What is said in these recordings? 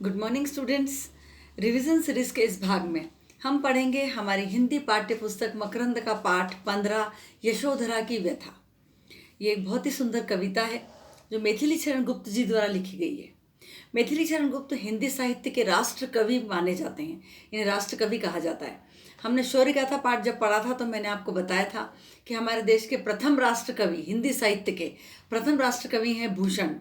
Good morning students. Revision series के इस भाग में हम पढ़ेंगे हमारी हिंदी पाठ्य पुस्तक मकरंद का पाठ 15 यशोधरा की व्यथा। ये एक बहुत ही सुंदर कविता है जो मैथिली शरण गुप्त जी द्वारा लिखी गई है। मैथिली शरण गुप्त हिंदी साहित्य के राष्ट्र कवि माने जाते हैं, इन्हें राष्ट्र कवि कहा जाता है। हमने शौर्य गाथा पाठ जब पढ़ा था तो मैंने आपको बताया था कि हमारे देश के प्रथम राष्ट्र कवि, हिंदी साहित्य के प्रथम राष्ट्र कवि हैं भूषण,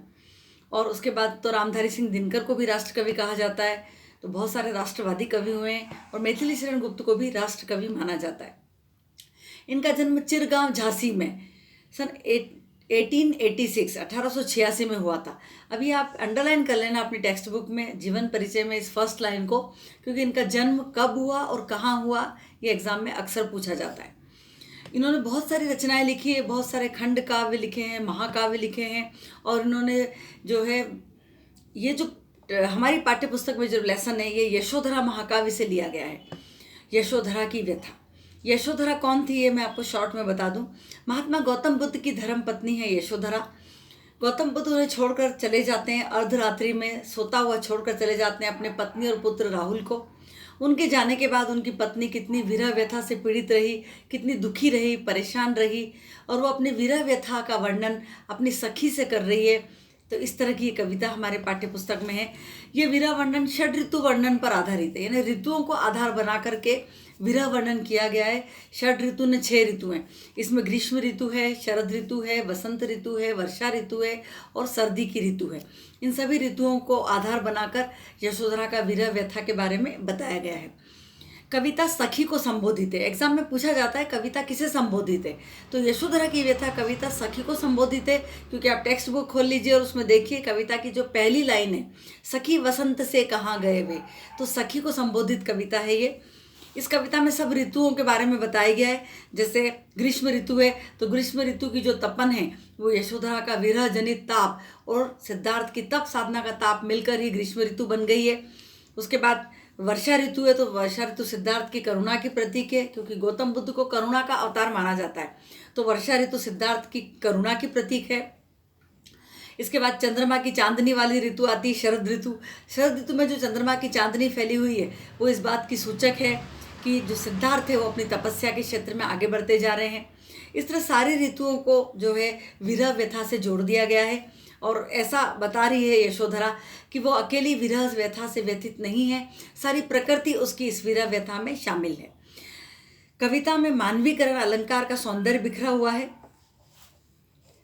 और उसके बाद तो रामधारी सिंह दिनकर को भी राष्ट्र कवि कहा जाता है। तो बहुत सारे राष्ट्रवादी कवि हुए हैं और मैथिली शरण गुप्त को भी राष्ट्र कवि माना जाता है। इनका जन्म चिरगांव झांसी में सन 1886 में हुआ था। अभी आप अंडरलाइन कर लेना अपनी टेक्स्ट बुक में जीवन परिचय में इस फर्स्ट लाइन को, क्योंकि इनका जन्म कब हुआ और कहाँ हुआ ये एग्जाम में अक्सर पूछा जाता है। इन्होंने बहुत सारी रचनाएं लिखी है, बहुत सारे खंड काव्य लिखे हैं, महाकाव्य लिखे हैं, और इन्होंने जो है ये जो हमारी पाठ्य पुस्तक में जो लेसन है ये यशोधरा महाकाव्य से लिया गया है। यशोधरा की व्यथा। यशोधरा कौन थी ये मैं आपको शॉर्ट में बता दूं। महात्मा गौतम बुद्ध की धर्म पत्नी है यशोधरा। गौतम बुद्ध उन्हें छोड़कर चले जाते हैं, अर्धरात्रि में सोता हुआ छोड़कर चले जाते हैं अपने पत्नी और पुत्र राहुल को। उनके जाने के बाद उनकी पत्नी कितनी विरह व्यथा से पीड़ित रही, कितनी दुखी रही, परेशान रही, और वो अपनी विरह व्यथा का वर्णन अपनी सखी से कर रही है। तो इस तरह की ये कविता हमारे पाठ्य पुस्तक में है। ये विरह वर्णन षड ऋतु वर्णन पर आधारित है, यानी ऋतुओं को आधार बना करके विरह वर्णन किया गया है। षड ऋतु ने 6 ऋतु हैं। इसमें ग्रीष्म ऋतु है, शरद ऋतु है, वसंत ऋतु है, वर्षा ऋतु है और सर्दी की ऋतु है। इन सभी ऋतुओं को आधार बनाकर यशोधरा का विरह व्यथा के बारे में बताया गया है। कविता सखी को संबोधित है। एग्जाम में पूछा जाता है कविता किसे संबोधित है, तो यशोधरा की व्यथा कविता सखी को संबोधित है। क्योंकि आप टेक्स्ट बुक खोल लीजिए और उसमें देखिए कविता की जो पहली लाइन है, सखी वसंत से कहाँ गए वे, तो सखी को संबोधित कविता है ये। इस कविता में सब ऋतुओं के बारे में बताया गया है। जैसे ग्रीष्म ऋतु है तो ग्रीष्म ऋतु की जो तपन है वो यशोधरा का विरह जनित ताप और सिद्धार्थ की तप साधना का ताप मिलकर ही ग्रीष्म ऋतु बन गई है। उसके बाद वर्षा ऋतु है तो वर्षा ऋतु सिद्धार्थ की करुणा की प्रतीक है, क्योंकि गौतम बुद्ध को करुणा का अवतार माना जाता है, तो वर्षा ऋतु सिद्धार्थ की करुणा की प्रतीक है। इसके बाद चंद्रमा की चांदनी वाली ऋतु आती है शरद ऋतु। शरद ऋतु में जो चंद्रमा की चांदनी फैली हुई है वो इस बात की सूचक है कि जो सिद्धार्थ है वो अपनी तपस्या के क्षेत्र में आगे बढ़ते जा रहे हैं। इस तरह सारी ऋतुओं को जो है विरह व्यथा से जोड़ दिया गया है, और ऐसा बता रही है यशोधरा कि वो अकेली विरह व्यथा से व्यथित नहीं है, सारी प्रकृति उसकी इस विरह व्यथा में शामिल है। कविता में मानवीकरण अलंकार का सौंदर्य बिखरा हुआ है।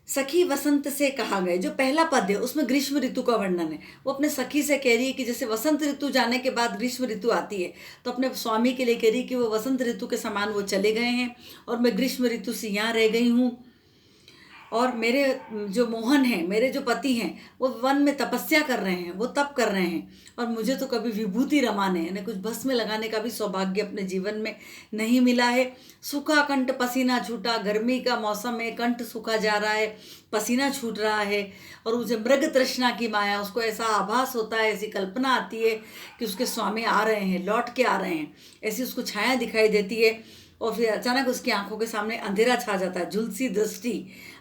सखी वसंत से कहाँ गए, जो पहला पद है उसमें ग्रीष्म ऋतु का वर्णन है। वो अपने सखी से कह रही है कि जैसे वसंत ऋतु जाने के बाद ग्रीष्म ऋतु आती है, तो अपने स्वामी के लिए कह रही है कि वो वसंत ऋतु के समान वो चले गए हैं और मैं ग्रीष्म ऋतु से यहाँ रह गई हूँ। और मेरे जो मोहन हैं, मेरे जो पति हैं, वो वन में तपस्या कर रहे हैं, वो तप कर रहे हैं, और मुझे तो कभी विभूति रमाने यानी कुछ भस्म लगाने का भी सौभाग्य अपने जीवन में नहीं मिला है। सूखा कंठ पसीना छूटा, गर्मी का मौसम है, कंठ सूखा जा रहा है, पसीना छूट रहा है, और उसे मृग तृष्णा की माया, उसको ऐसा आभास होता है, ऐसी कल्पना आती है कि उसके स्वामी आ रहे हैं, लौट के आ रहे हैं, ऐसी उसको छाया दिखाई देती है। और फिर अचानक उसकी आंखों के सामने अंधेरा छा जाता है, झुलसी दृष्टि,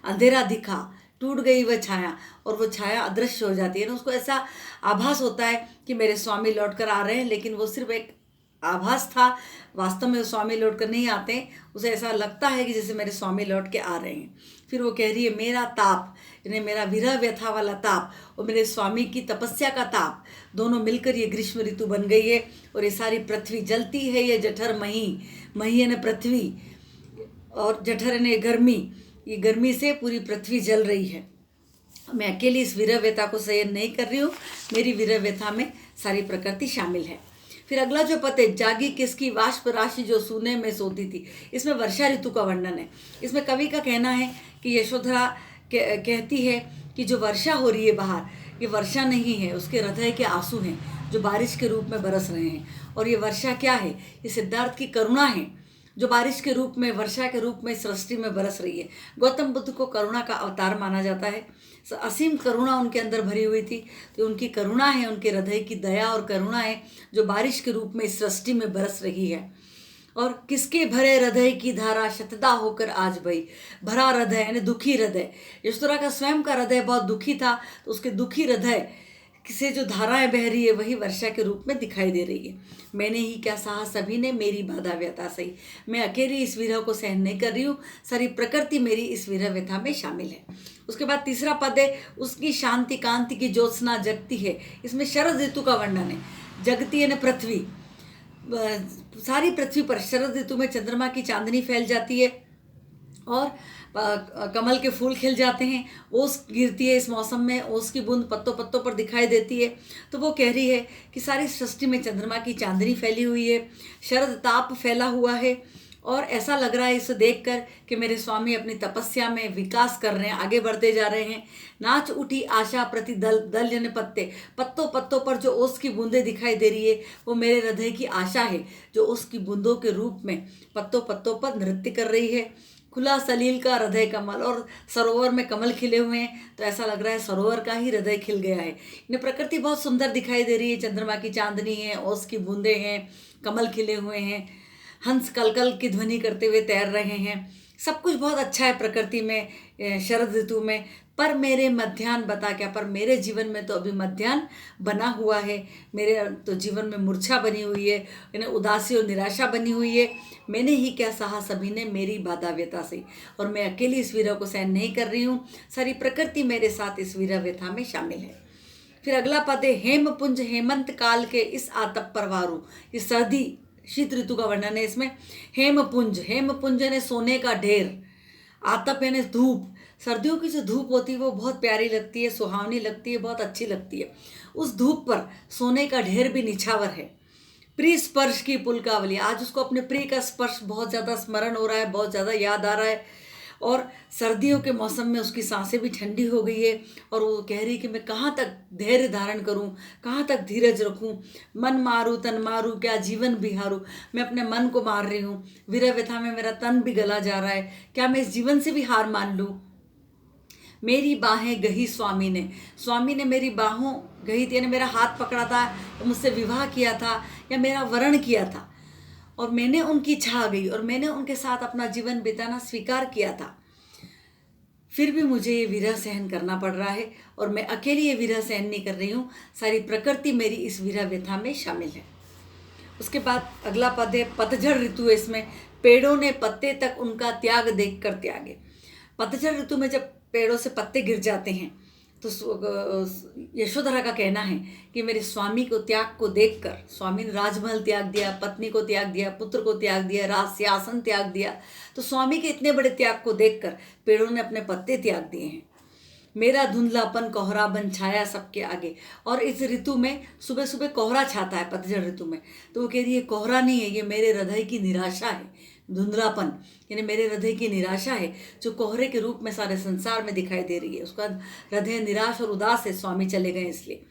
अंधेरा दिखा, टूट गई वह छाया, और वो छाया अदृश्य हो जाती है ना। उसको ऐसा आभास होता है कि मेरे स्वामी लौट कर आ रहे हैं, लेकिन वो सिर्फ एक आभास था, वास्तव में स्वामी लौट कर नहीं आते। उसे ऐसा लगता है कि जैसे मेरे स्वामी लौट के आ रहे हैं। फिर वो कह रही है मेरा ताप, यानी मेरा विरह व्यथा वाला ताप और मेरे स्वामी की तपस्या का ताप, दोनों मिलकर ये ग्रीष्म ऋतु बन गई है। और ये सारी पृथ्वी जलती है, ये जठर मही, मही यानी पृथ्वी, और जठर यानी गर्मी, ये गर्मी से पूरी पृथ्वी जल रही है। मैं अकेली इस विरह व्यथा को सहन नहीं कर रही हूँ, मेरी विरह व्यथा में सारी प्रकृति शामिल है। फिर अगला जो पद है, जागी किसकी वाष्प राशि जो सूने में सोती थी, इसमें वर्षा ऋतु का वर्णन है। इसमें कवि का कहना है कि यशोधरा कहती है कि जो वर्षा हो रही है बाहर, ये वर्षा नहीं है, उसके हृदय के आंसू हैं जो बारिश के रूप में बरस रहे हैं। और ये वर्षा क्या है, ये सिद्धार्थ की करुणा है जो बारिश के रूप में, वर्षा के रूप में सृष्टि में बरस रही है। गौतम बुद्ध को करुणा का अवतार माना जाता है, असीम करुणा उनके अंदर भरी हुई थी, तो उनकी करुणा है, उनके हृदय की दया और करुणा है जो बारिश के रूप में इस सृष्टि में बरस रही है। और किसके भरे हृदय की धारा शतदा होकर आज बही, भरा हृदय यानी दुखी हृदय। यशोधरा का स्वयं का हृदय बहुत दुखी था, तो उसके दुखी हृदय से जो धाराएं बह रही है वही वर्षा के रूप में दिखाई दे रही है। मैंने ही क्या सहा सभी ने, मेरी बाधा व्यथा सही। मैं अकेली इस विरह को सहन नहीं कर रही हूँ, सारी प्रकृति मेरी इस विरह व्यथा में शामिल है। उसके बाद तीसरा पद है, उसकी शांति कांति की ज्योत्सना जगती है। इसमें शरद ऋतु का वर्णन है। जगती है न पृथ्वी, सारी पृथ्वी पर शरद ऋतु में चंद्रमा की चांदनी फैल जाती है और कमल के फूल खिल जाते हैं। ओस गिरती है इस मौसम में, ओस की बूंद पत्तों पत्तों पर दिखाई देती है। तो वो कह रही है कि सारी सृष्टि में चंद्रमा की चांदनी फैली हुई है, शरद ताप फैला हुआ है और ऐसा लग रहा है इसे देखकर कि मेरे स्वामी अपनी तपस्या में विकास कर रहे हैं, आगे बढ़ते जा रहे हैं। नाच उठी आशा प्रति दल दल यानी पत्ते, पत्तों पत्तों पर जो ओस की बूंदें दिखाई दे रही है वो मेरे हृदय की आशा है, जो ओस की बूंदों के रूप में पत्तों पत्तों पर नृत्य कर रही है। खुला सलील का हृदय कमल, और सरोवर में कमल खिले हुए हैं तो ऐसा लग रहा है सरोवर का ही हृदय खिल गया है। इन्हें प्रकृति बहुत सुंदर दिखाई दे रही है। चंद्रमा की चांदनी है, ओस की बूंदें हैं, कमल खिले हुए हैं, हंस कलकल की ध्वनि करते हुए तैर रहे हैं। सब कुछ बहुत अच्छा है प्रकृति में शरद ऋतु में। पर मेरे मध्याह्न बता क्या, पर मेरे जीवन में तो अभी मध्याह्न बना हुआ है। मेरे तो जीवन में मूर्छा बनी हुई है, इन्हें उदासी और निराशा बनी हुई है। मैंने ही क्या सहा सभी ने, मेरी बाधा व्यथा से, और मैं अकेली इस विरह को सहन नहीं कर रही हूँ, सारी प्रकृति मेरे साथ इस विरह व्यथा में शामिल है। फिर अगला पद है, हेमपुंज हेमंत काल के इस आतप पर वारू। ये सर्दी शीत ऋतु का वर्णन है इसमें। हेमपुंज, हेमपुंज ने सोने का ढेर, आतप यानी धूप। सर्दियों की जो धूप होती है वो बहुत प्यारी लगती है, सुहावनी लगती है, बहुत अच्छी लगती है। उस धूप पर सोने का ढेर भी निछावर है। प्रिय स्पर्श की पुलकावली, आज उसको अपने प्रिय का स्पर्श बहुत ज़्यादा स्मरण हो रहा है, बहुत ज़्यादा याद आ रहा है। और सर्दियों के मौसम में उसकी सांसें भी ठंडी हो गई है और वो कह रही है कि मैं कहाँ तक धैर्य धारण करूँ, कहाँ तक धीरज रखूँ। मन मारूँ तन मारूँ क्या जीवन बिहारूँ। मैं अपने मन को मार रही हूँ, विरह व्यथा में मेरा तन भी गला जा रहा है, क्या मैं इस जीवन से भी हार मान लूँ। मेरी बाहें गही स्वामी ने मेरी बाहों गही थी, यानी मेरा हाथ पकड़ा था, मुझसे विवाह किया था या मेरा वरण किया था, और मैंने उनकी छा गई और मैंने उनके साथ अपना जीवन बिताना स्वीकार किया था। फिर भी मुझे ये विरह सहन करना पड़ रहा है और मैं अकेली ये विरह सहन नहीं कर रही हूँ, सारी प्रकृति मेरी इस विरह व्यथा में शामिल है। उसके बाद अगला पद है, पतझड़ ऋतु है इसमें। पेड़ों ने पत्ते तक उनका त्याग देख कर त्यागे। पतझड़ ऋतु में जब पेड़ों से पत्ते गिर जाते हैं तो यशोधरा का कहना है कि मेरे स्वामी को त्याग को देखकर, स्वामी ने राजमहल त्याग दिया, पत्नी को त्याग दिया, पुत्र को त्याग दिया, राज सिंहासन त्याग दिया, तो स्वामी के इतने बड़े त्याग को देखकर पेड़ों ने अपने पत्ते त्याग दिए हैं। मेरा धुंधलापन कोहरा बन छाया सबके आगे। और इस ऋतु में सुबह सुबह कोहरा छाता है पतझड़ ऋतु में, तो वो कह रही है कोहरा नहीं है, ये मेरे हृदय की निराशा है। धुंधलापन यानी मेरे हृदय की निराशा है जो कोहरे के रूप में सारे संसार में दिखाई दे रही है। उसका हृदय निराश और उदास है, स्वामी चले गए इसलिए।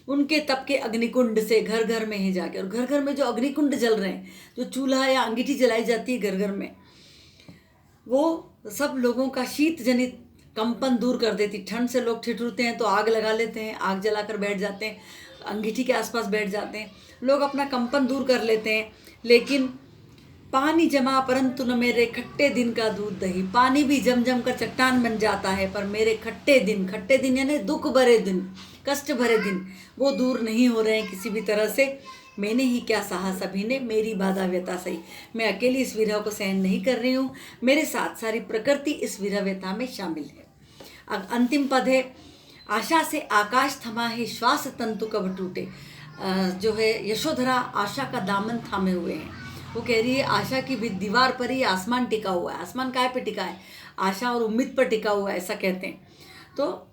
उनके तप के अग्निकुंड से घर घर में ही जाके, और घर घर में जो अग्निकुंड जल रहे हैं, जो चूल्हा या अंगीठी जलाई जाती है घर घर में, वो सब लोगों का शीत जनित कंपन दूर कर देती। ठंड से लोग ठिठुरते हैं तो आग लगा लेते हैं, आग जलाकर बैठ जाते हैं, अंगीठी के आसपास बैठ जाते हैं, लोग अपना कंपन दूर कर लेते हैं। लेकिन पानी जमा परंतु न मेरे खट्टे दिन का दूध दही। पानी भी जम जम कर चट्टान बन जाता है, पर मेरे खट्टे दिन यानी दुख भरे दिन, कष्ट भरे दिन, वो दूर नहीं हो रहे हैं किसी भी तरह से। मैंने ही क्या सहा सभी ने, मेरी बाधा व्यथा सही। मैं अकेली इस विरह को सहन नहीं कर रही हूँ, मेरे साथ सारी प्रकृति इस विरह व्यथा में शामिल है। अब अंतिम पद है, आशा से आकाश थमा है श्वास तंतु कब टूटे। जो है यशोधरा आशा का दामन थामे हुए हैं। वो कह रही है आशा की दीवार पर ही आसमान टिका हुआ है। आसमान काय पे टिका है? आशा और उम्मीद पर टिका हुआ है, ऐसा कहते हैं। तो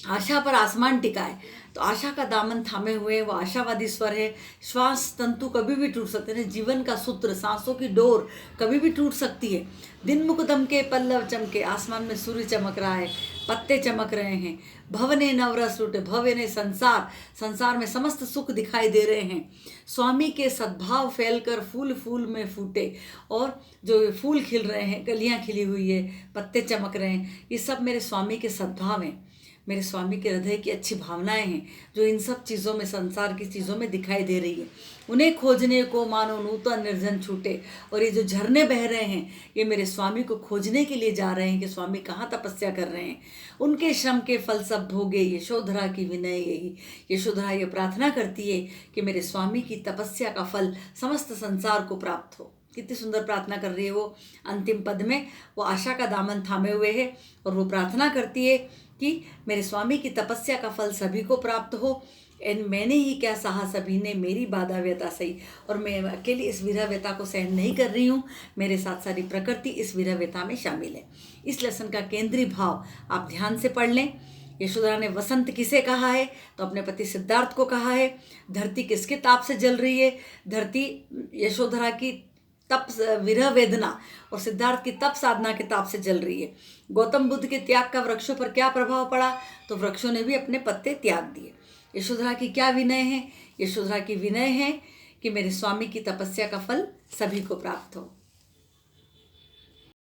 आशा पर आसमान टिका है, तो आशा का दामन थामे हुए, वो आशावादी स्वर है। श्वास तंतु कभी भी टूट सकते हैं, जीवन का सूत्र, सांसों की डोर कभी भी टूट सकती है। दिन मुख दमके पल्लव चमके, आसमान में सूर्य चमक रहा है, पत्ते चमक रहे हैं। भवने नवरस लुटे, भव ने संसार, संसार में समस्त सुख दिखाई दे रहे हैं। स्वामी के सद्भाव फैलकर फूल फूल में फूटे, और जो फूल खिल रहे हैं, कलियां खिली हुई है, पत्ते चमक रहे हैं, ये सब मेरे स्वामी के सद्भाव हैं। मेरे स्वामी के हृदय की अच्छी भावनाएं हैं जो इन सब चीज़ों में, संसार की चीज़ों में दिखाई दे रही है। उन्हें खोजने को मानो नूतन निर्जन छूटे। और ये जो झरने बह रहे हैं ये मेरे स्वामी को खोजने के लिए जा रहे हैं कि स्वामी कहाँ तपस्या कर रहे हैं। उनके श्रम के फल सब भोगे यशोधरा की विनय यही। यशोधरा ये प्रार्थना करती है कि मेरे स्वामी की तपस्या का फल समस्त संसार को प्राप्त हो। कितनी सुंदर प्रार्थना कर रही है वो। अंतिम पद में वो आशा का दामन थामे हुए है और वो प्रार्थना करती है कि मेरे स्वामी की तपस्या का फल सभी को प्राप्त हो। एंड मैंने ही क्या सहा, सभी ने मेरी बाधा व्यथा सही। और मैं अकेली इस विरह व्यथा को सहन नहीं कर रही हूँ, मेरे साथ सारी प्रकृति इस विरह व्यथा में शामिल है। इस लेसन का केंद्रीय भाव आप ध्यान से पढ़ लें। यशोधरा ने वसंत किसे कहा है, तो अपने पति सिद्धार्थ को कहा है। धरती किसके ताप से जल रही है, धरती यशोधरा की तप विरह वेदना और सिद्धार्थ की तप साधना के ताप से जल रही है। गौतम बुद्ध के त्याग का वृक्षों पर क्या प्रभाव पड़ा, तो वृक्षों ने भी अपने पत्ते त्याग दिए। यशोधरा की क्या विनय है, यशोधरा की विनय है कि मेरे स्वामी की तपस्या का फल सभी को प्राप्त हो।